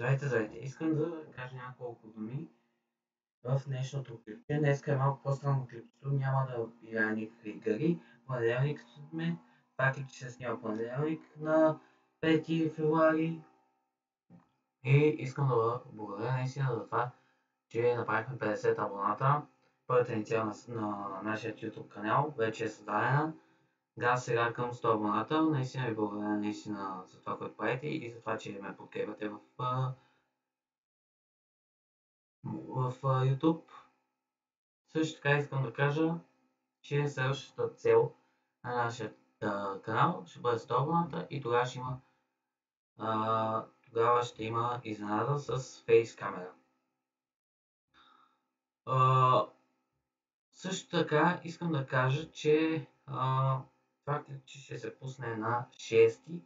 Здравейте! Искам да кажа няколко думи в днешното клипче. Днеска е малко по-странно клипчето, няма да играя никакви игри. Понеделник сме, това клипче се снима понеделник на 5 февруари. И искам да благодаря наистина за това, че направихме 50 абоната. Първата инициал на нашия YouTube канал вече е създадена. Да, сега към 100 абоната. Наистина ви благодаря за това, което правите и за това, че ме подкрепяте в YouTube. Също така искам да кажа, че следващата цел на нашия канал ще бъде 100 абоната и тогава ще има изненада с фейс камера. Също така искам да кажа, че това клипче ще се пусне на 6,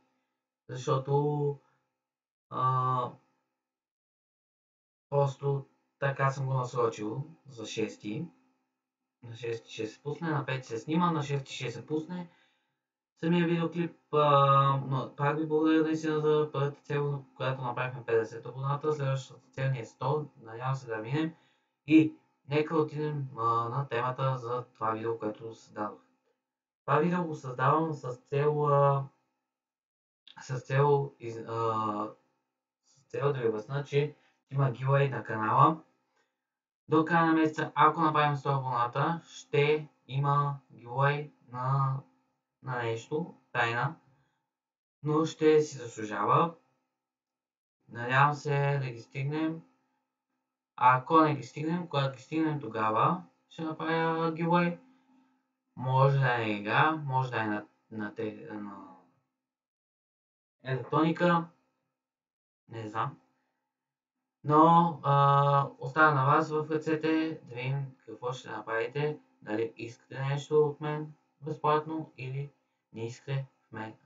защото просто така съм го насрочил за 6. На 6 ще се пусне, на 5 се снима, на 6 ще се пусне самия видеоклип. Но пак ви благодаря наистина за първата цел, която направихме 50 абоната. Следващата цел ни е 100, надявам се да минем. И нека отидем на темата за това видео, което създадох. Това видео го създавам с цел да ви обясня, че има giveaway на канала. До края на месеца, ако направим 100 абоната, ще има giveaway на нещо, тайна, но ще си заслужава. Надявам се да ги стигнем. Ако не ги стигнем, когато ги стигнем, тогава ще направя giveaway. Може да е игра, може да е на електроника, не знам. Но остава на вас в ръцете да видим какво ще направите. Дали искате нещо от мен безплатно или не искате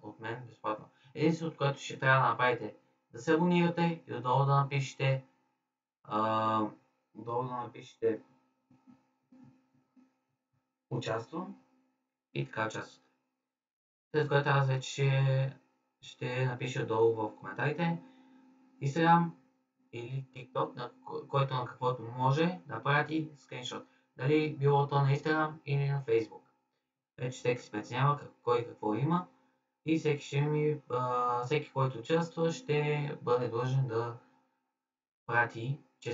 от мен безплатно. Единственото, което ще трябва да направите, да се абонирате и отдолу да напишете участвам и така участвате. След което аз вече ще напиша долу в коментарите Instagram или TikTok, на който на каквото може да прати скриншот. Дали било то на Instagram или на Facebook. Вече всеки се преценява кой какво има и всеки, който участва, ще бъде длъжен да прати, че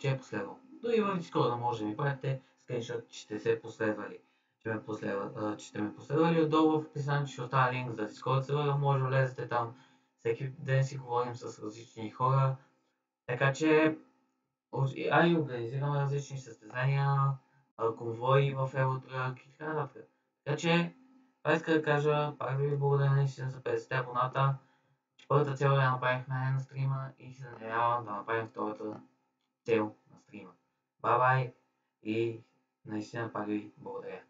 е последвал. Дори в Discord може да ми пратите скриншот, че сте се последвали. Че сте ме последвали, отдолу в описанието ще оставя линк за Discord сервера, може да влезете там. Всеки ден си говорим с различни хора. Така че организираме различни състезания, конвои в Евротрак и така нататък. Така че, това иска да кажа, пак да ви благодаря наистина за 50 абоната. Първата цел я направихме на стрима и се надявам да направим втората цел на стрима. Бай-бай и наистина пак ви благодаря.